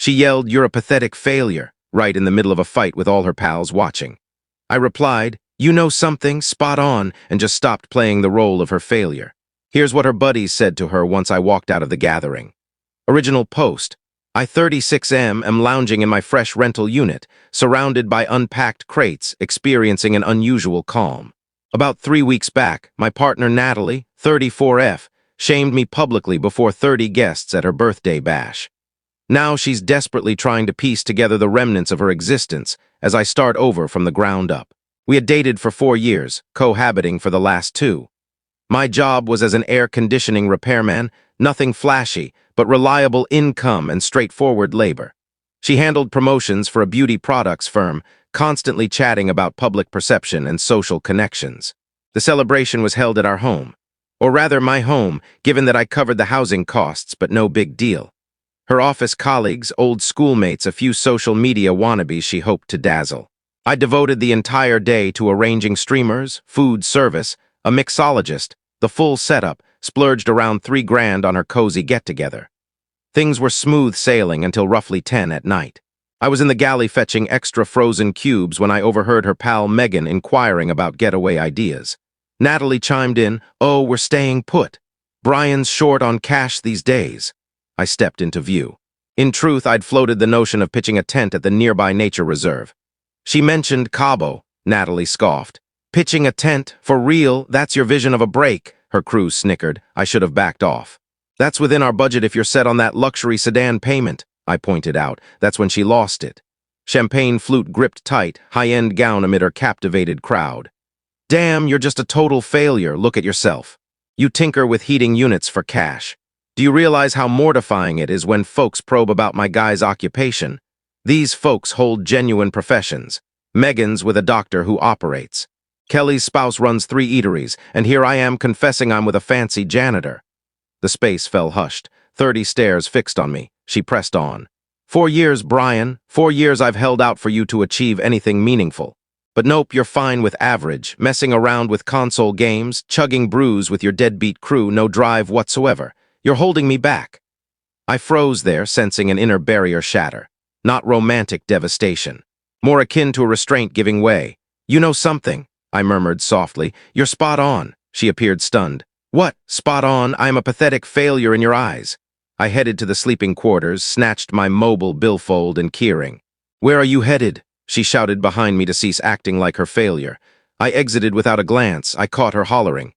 She yelled, "You're a pathetic failure," right in the middle of a fight with all her pals watching. I replied, "You know something, spot on," and just stopped playing the role of her failure. Here's what her buddies said to her once I walked out of the gathering. Original post. I 36M am lounging in my fresh rental unit, surrounded by unpacked crates, experiencing an unusual calm. About 3 weeks back, my partner Natalie, 34F, shamed me publicly before 30 guests at her birthday bash. Now she's desperately trying to piece together the remnants of her existence as I start over from the ground up. We had dated for 4 years, cohabiting for the last 2. My job was as an air conditioning repairman, nothing flashy, but reliable income and straightforward labor. She handled promotions for a beauty products firm, constantly chatting about public perception and social connections. The celebration was held at our home, or rather my home, given that I covered the housing costs, but no big deal. Her office colleagues, old schoolmates, a few social media wannabes she hoped to dazzle. I devoted the entire day to arranging streamers, food service, a mixologist, the full setup, splurged around $3,000 on her cozy get-together. Things were smooth sailing until roughly 10 at night. I was in the galley fetching extra frozen cubes when I overheard her pal Megan inquiring about getaway ideas. Natalie chimed in, "Oh, we're staying put. Brian's short on cash these days." I stepped into view. In truth, I'd floated the notion of pitching a tent at the nearby nature reserve. She mentioned Cabo, Natalie scoffed. "Pitching a tent? For real? That's your vision of a break?" Her crew snickered. I should have backed off. "That's within our budget if you're set on that luxury sedan payment," I pointed out. That's when she lost it. Champagne flute gripped tight, high-end gown amid her captivated crowd. "Damn, you're just a total failure. Look at yourself. You tinker with heating units for cash. Do you realize how mortifying it is when folks probe about my guy's occupation? These folks hold genuine professions. Megan's with a doctor who operates. Kelly's spouse runs 3 eateries, and here I am confessing I'm with a fancy janitor." The space fell hushed, 30 stares fixed on me. She pressed on. "4 years, Brian. 4 years I've held out for you to achieve anything meaningful. But nope, you're fine with average, messing around with console games, chugging brews with your deadbeat crew, no drive whatsoever. You're holding me back." I froze there, sensing an inner barrier shatter. Not romantic devastation. More akin to a restraint giving way. "You know something," I murmured softly. "You're spot on." She appeared stunned. "What? Spot on? I am a pathetic failure in your eyes." I headed to the sleeping quarters, snatched my mobile billfold and keyring. "Where are you headed?" She shouted behind me to cease acting like her failure. I exited without a glance. I caught her hollering.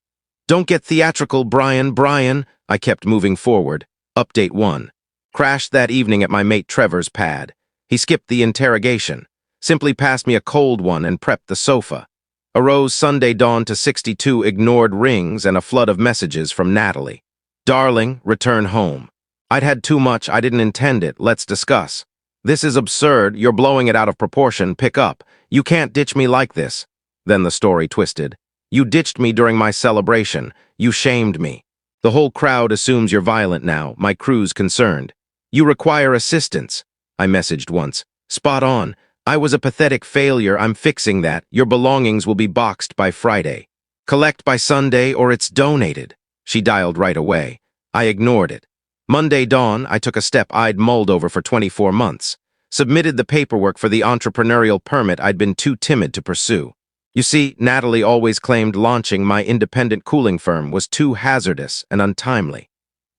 "Don't get theatrical, Brian, Brian." I kept moving forward. Update 1. Crashed that evening at my mate Trevor's pad. He skipped the interrogation. Simply passed me a cold one and prepped the sofa. Arose Sunday dawn to 62 ignored rings and a flood of messages from Natalie. "Darling, return home. I'd had too much, I didn't intend it, let's discuss. This is absurd, you're blowing it out of proportion, pick up. You can't ditch me like this." Then the story twisted. "You ditched me during my celebration. You shamed me. The whole crowd assumes you're violent now, my crew's concerned. You require assistance." I messaged once. "Spot on. I was a pathetic failure, I'm fixing that. Your belongings will be boxed by Friday. Collect by Sunday or it's donated." She dialed right away. I ignored it. Monday dawn, I took a step I'd mulled over for 24 months. Submitted the paperwork for the entrepreneurial permit I'd been too timid to pursue. You see, Natalie always claimed launching my independent cooling firm was too hazardous and untimely.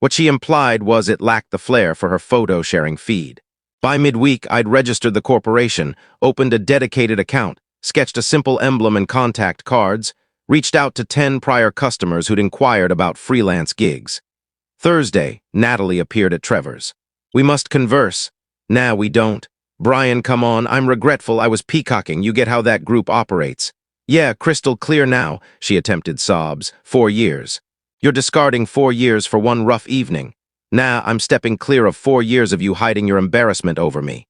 What she implied was it lacked the flair for her photo-sharing feed. By midweek, I'd registered the corporation, opened a dedicated account, sketched a simple emblem and contact cards, reached out to 10 prior customers who'd inquired about freelance gigs. Thursday, Natalie appeared at Trevor's. "We must converse." "Nah, we don't." "Brian, come on, I'm regretful, I was peacocking, you get how that group operates." "Yeah, crystal clear now," she attempted sobs. 4 years. "You're discarding 4 years for one rough evening." "Nah, I'm stepping clear of 4 years of you hiding your embarrassment over me."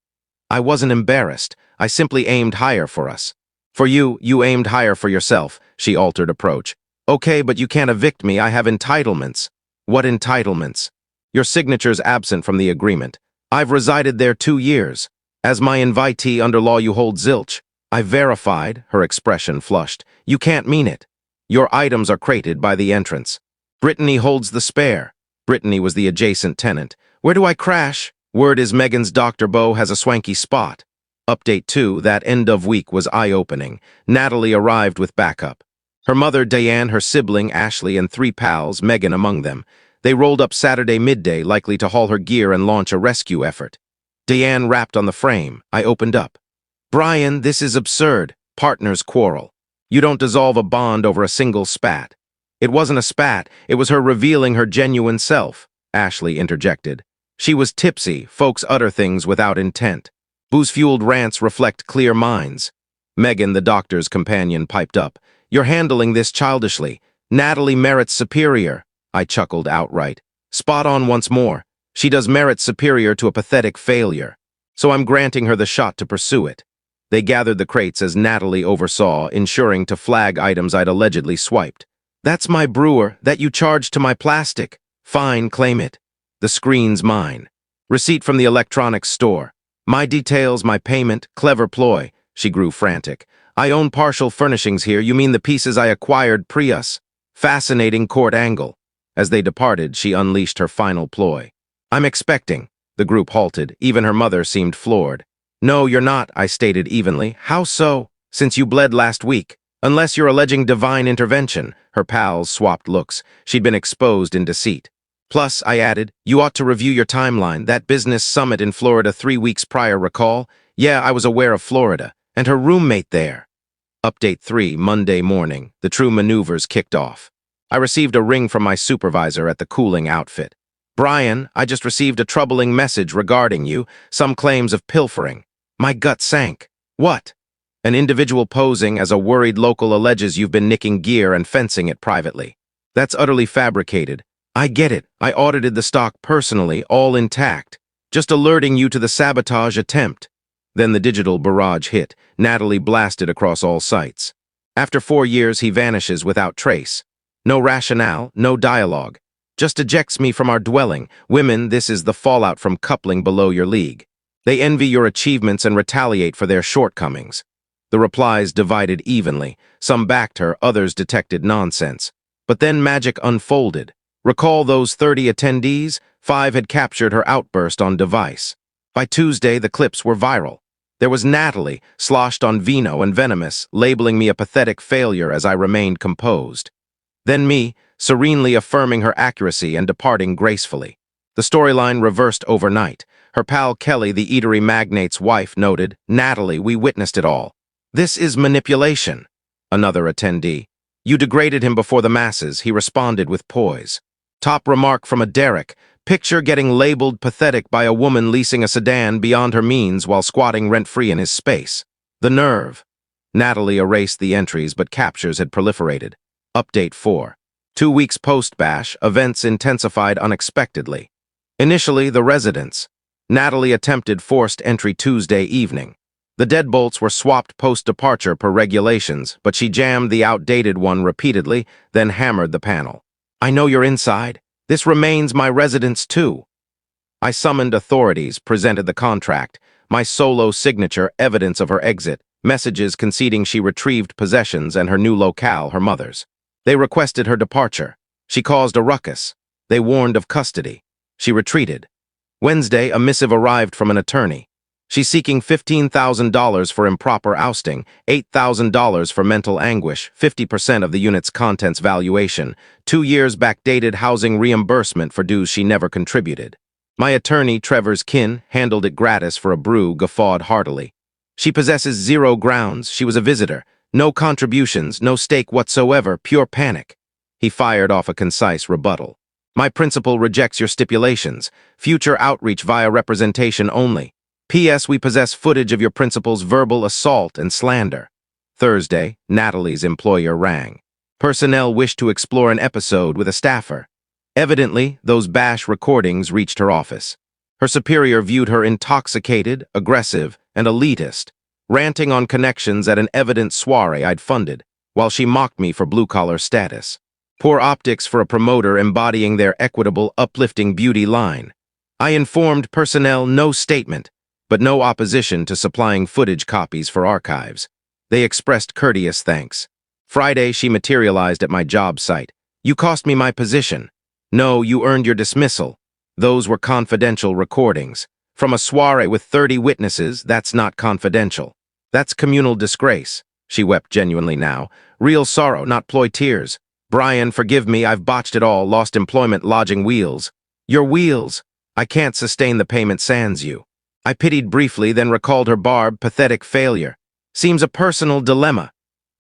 "I wasn't embarrassed. I simply aimed higher for us." "For you, you aimed higher for yourself," she altered approach. "Okay, but you can't evict me, I have entitlements." "What entitlements?" "Your signature's absent from the agreement. I've resided there 2 years. As my invitee under law you hold zilch." I verified, her expression flushed. "You can't mean it. Your items are crated by the entrance. Brittany holds the spare." Brittany was the adjacent tenant. "Where do I crash?" Word is Megan's Dr. Bo has a swanky spot. Update 2, that end of week was eye-opening. Natalie arrived with backup. Her mother, Diane, her sibling, Ashley, and 3 pals, Megan among them. They rolled up Saturday midday, likely to haul her gear and launch a rescue effort. Diane rapped on the frame. I opened up. Brian, this is absurd. Partners quarrel. You don't dissolve a bond over a single spat. It wasn't a spat, it was her revealing her genuine self, Ashley interjected. She was tipsy, folks utter things without intent. Booze-fueled rants reflect clear minds. Megan, the doctor's companion, piped up. You're handling this childishly. Natalie merits superior. I chuckled outright. Spot on once more. She does merit superior to a pathetic failure. So I'm granting her the shot to pursue it. They gathered the crates as Natalie oversaw, ensuring to flag items I'd allegedly swiped. That's my brewer, that you charged to my plastic. Fine, claim it. The screen's mine. Receipt from the electronics store. My details, my payment, clever ploy. She grew frantic. I own partial furnishings here, you mean the pieces I acquired pre-us. Fascinating court angle. As they departed, she unleashed her final ploy. I'm expecting. The group halted, even her mother seemed floored. No, you're not, I stated evenly. How so? Since you bled last week. Unless you're alleging divine intervention. Her pals swapped looks. She'd been exposed in deceit. Plus, I added, you ought to review your timeline. That business summit in Florida 3 weeks prior, recall? Yeah, I was aware of Florida. And her roommate there. Update 3, Monday morning. The true maneuvers kicked off. I received a ring from my supervisor at the cooling outfit. Brian, I just received a troubling message regarding you, some claims of pilfering. My gut sank. What? An individual posing as a worried local alleges you've been nicking gear and fencing it privately. That's utterly fabricated. I get it. I audited the stock personally, all intact. Just alerting you to the sabotage attempt. Then the digital barrage hit. Natalie blasted across all sites. After 4 years, he vanishes without trace. No rationale, no dialogue. Just ejects me from our dwelling. Women, this is the fallout from coupling below your league. They envy your achievements and retaliate for their shortcomings. The replies divided evenly. Some backed her, others detected nonsense. But then magic unfolded. Recall those 30 attendees? 5 had captured her outburst on device. By Tuesday, the clips were viral. There was Natalie, sloshed on vino and venomous, labeling me a pathetic failure as I remained composed. Then me, serenely affirming her accuracy and departing gracefully. The storyline reversed overnight. Her pal Kelly, the eatery magnate's wife, noted, Natalie, we witnessed it all. This is manipulation. Another attendee. You degraded him before the masses, he responded with poise. Top remark from a Derek. Picture getting labeled pathetic by a woman leasing a sedan beyond her means while squatting rent-free in his space. The nerve. Natalie erased the entries, but captures had proliferated. Update 4. 2 weeks post-bash, events intensified unexpectedly. Initially, the residents. Natalie attempted forced entry Tuesday evening. The deadbolts were swapped post-departure per regulations, but she jammed the outdated one repeatedly, then hammered the panel. I know you're inside. This remains my residence too. I summoned authorities, presented the contract, my solo signature, evidence of her exit, messages conceding she retrieved possessions and her new locale, her mother's. They requested her departure. She caused a ruckus. They warned of custody. She retreated. Wednesday, a missive arrived from an attorney. She's seeking $15,000 for improper ousting, $8,000 for mental anguish, 50% of the unit's contents valuation, 2 years backdated housing reimbursement for dues she never contributed. My attorney, Trevor's kin, handled it gratis for a brew, guffawed heartily. She possesses 0 grounds. She was a visitor. No contributions, no stake whatsoever, pure panic. He fired off a concise rebuttal. My principal rejects your stipulations. Future outreach via representation only. P.S. We possess footage of your principal's verbal assault and slander. Thursday, Natalie's employer rang. Personnel wished to explore an episode with a staffer. Evidently, those bash recordings reached her office. Her superior viewed her intoxicated, aggressive, and elitist, ranting on connections at an evident soiree I'd funded, while she mocked me for blue-collar status. Poor optics for a promoter embodying their equitable, uplifting beauty line. I informed personnel no statement, but no opposition to supplying footage copies for archives. They expressed courteous thanks. Friday, she materialized at my job site. You cost me my position. No, you earned your dismissal. Those were confidential recordings. From a soiree with 30 witnesses, that's not confidential. That's communal disgrace. She wept genuinely now. Real sorrow, not ploy tears. Brian, forgive me, I've botched it all, lost employment, lodging, wheels. Your wheels. I can't sustain the payment sans you. I pitied briefly, then recalled her barb, pathetic failure. Seems a personal dilemma.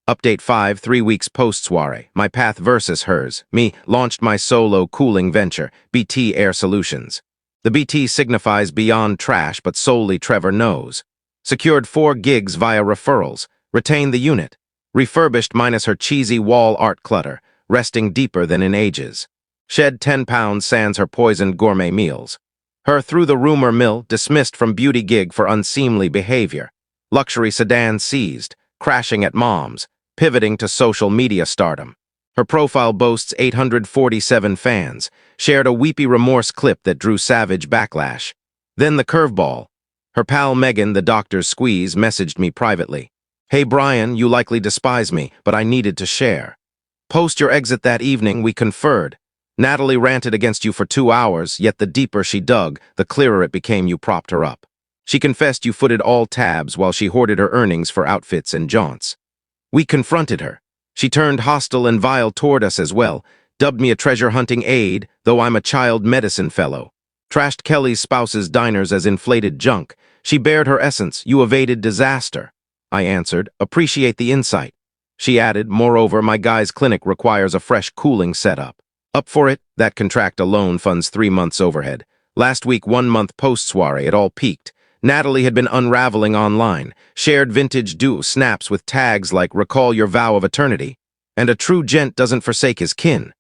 Update 5, 3 weeks post-soiree. My path versus hers. Me launched my solo cooling venture, BT Air Solutions. The BT signifies beyond trash, but solely Trevor knows. Secured 4 gigs via referrals. Retained the unit. Refurbished minus her cheesy wall art clutter, resting deeper than in ages. Shed 10 pounds sans her poisoned gourmet meals. Her through the rumor mill, dismissed from beauty gig for unseemly behavior. Luxury sedan seized, crashing at mom's, pivoting to social media stardom. Her profile boasts 847 fans, shared a weepy remorse clip that drew savage backlash. Then the curveball. Her pal Megan, the doctor's squeeze, messaged me privately. Hey Brian, you likely despise me, but I needed to share. Post your exit that evening, we conferred. Natalie ranted against you for 2 hours, yet the deeper she dug, the clearer it became you propped her up. She confessed you footed all tabs while she hoarded her earnings for outfits and jaunts. We confronted her. She turned hostile and vile toward us as well, dubbed me a treasure-hunting aide, though I'm a child medicine fellow. Trashed Kelly's spouse's diners as inflated junk. She bared her essence, you evaded disaster. I answered, appreciate the insight. She added, moreover, my guy's clinic requires a fresh cooling setup. Up for it, that contract alone funds 3 months overhead. Last week, 1 month post-soiree, it all peaked. Natalie had been unraveling online, shared vintage duo snaps with tags like recall your vow of eternity, and a true gent doesn't forsake his kin.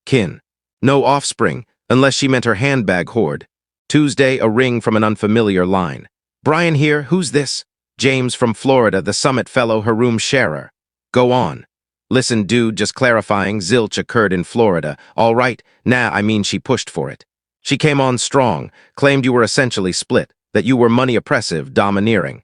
Kin. No offspring, unless she meant her handbag hoard. Tuesday, a ring from an unfamiliar line. Brian here, who's this? James from Florida, the Summit fellow, her room sharer. Go on. Listen, dude, just clarifying, zilch occurred in Florida. All right, I mean she pushed for it. She came on strong, claimed you were essentially split, that you were money oppressive, domineering.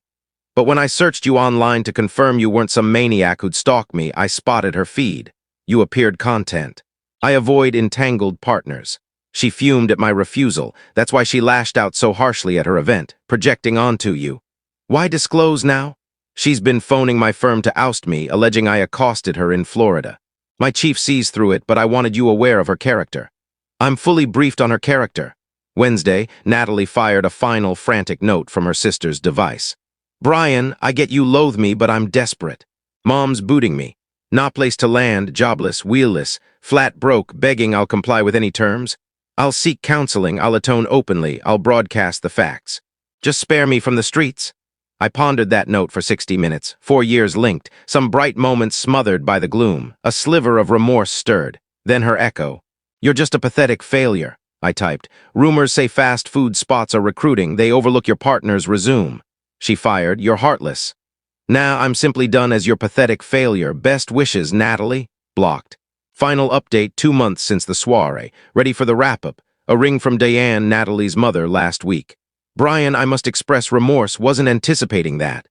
But when I searched you online to confirm you weren't some maniac who'd stalk me, I spotted her feed. You appeared content. I avoid entangled partners. She fumed at my refusal. That's why she lashed out so harshly at her event, projecting onto you. Why disclose now? She's been phoning my firm to oust me, alleging I accosted her in Florida. My chief sees through it, but I wanted you aware of her character. I'm fully briefed on her character. Wednesday, Natalie fired a final frantic note from her sister's device. Brian, I get you loathe me, but I'm desperate. Mom's booting me. Not place to land, jobless, wheelless, flat broke, begging I'll comply with any terms. I'll seek counseling, I'll atone openly, I'll broadcast the facts. Just spare me from the streets. I pondered that note for 60 minutes, 4 years linked, some bright moments smothered by the gloom, a sliver of remorse stirred. Then her echo. You're just a pathetic failure, I typed. Rumors say fast food spots are recruiting, they overlook your partners, resume. She fired, you're heartless. Now I'm simply done as your pathetic failure. Best wishes, Natalie. Blocked. Final update 2 months since the soiree, ready for the wrap-up. A ring from Diane, Natalie's mother, last week. Brian, I must express remorse, wasn't anticipating that.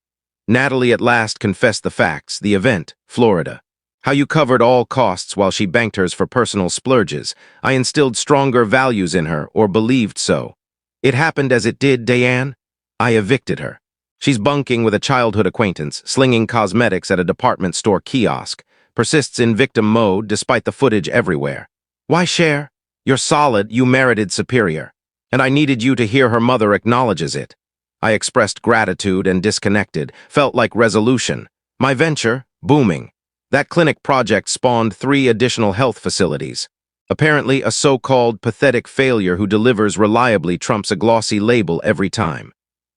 Natalie at last confessed the facts, the event, Florida. How you covered all costs while she banked hers for personal splurges. I instilled stronger values in her, or believed so. It happened as it did, Diane. I evicted her. She's bunking with a childhood acquaintance, slinging cosmetics at a department store kiosk, persists in victim mode despite the footage everywhere. Why share? You're solid, you merited superior. And I needed you to hear her mother acknowledges it. I expressed gratitude and disconnected, felt like resolution. My venture, booming. That clinic project spawned 3 additional health facilities. Apparently, a so-called pathetic failure who delivers reliably trumps a glossy label every time.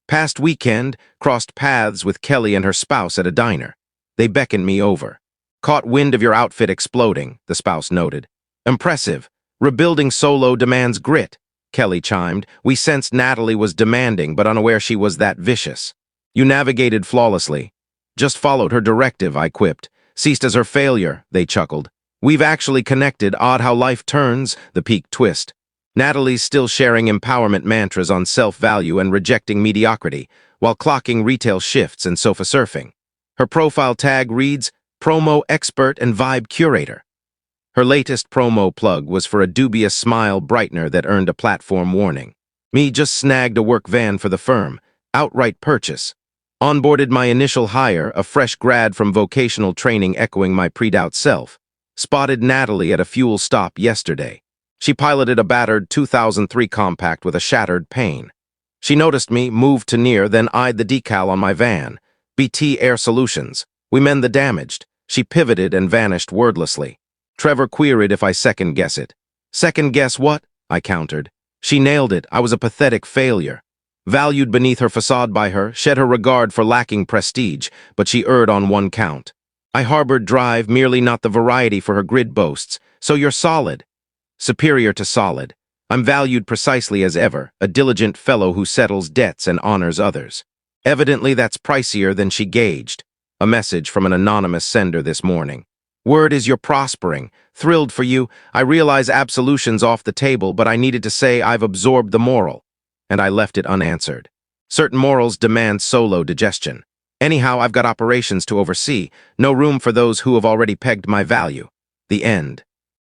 Past weekend, crossed paths with Kelly and her spouse at a diner. They beckoned me over. Caught wind of your outfit exploding, the spouse noted. Impressive. Rebuilding solo demands grit. Kelly chimed. We sensed Natalie was demanding, but unaware she was that vicious. You navigated flawlessly. Just followed her directive, I quipped. Ceased as her failure, they chuckled. We've actually connected, odd how life turns, the peak twist. Natalie's still sharing empowerment mantras on self-value and rejecting mediocrity, while clocking retail shifts and sofa surfing. Her profile tag reads, Promo Expert and Vibe Curator. Her latest promo plug was for a dubious smile brightener that earned a platform warning. Me just snagged a work van for the firm. Outright purchase. Onboarded my initial hire, a fresh grad from vocational training echoing my pre-doubt self. Spotted Natalie at a fuel stop yesterday. She piloted a battered 2003 compact with a shattered pane. She noticed me, moved to near, then eyed the decal on my van. BT Air Solutions. We mend the damaged. She pivoted and vanished wordlessly. Trevor queried if I second-guess it. Second-guess what? I countered. She nailed it. I was a pathetic failure. Valued beneath her facade by her, shed her regard for lacking prestige, but she erred on one count. I harbored drive, merely not the variety for her grid boasts. So you're solid. Superior to solid. I'm valued precisely as ever, a diligent fellow who settles debts and honors others. Evidently that's pricier than she gauged. A message from an anonymous sender this morning. Word is you're prospering. Thrilled for you. I realize absolution's off the table, but I needed to say I've absorbed the moral. And I left it unanswered. Certain morals demand solo digestion. Anyhow, I've got operations to oversee. No room for those who have already pegged my value. The end.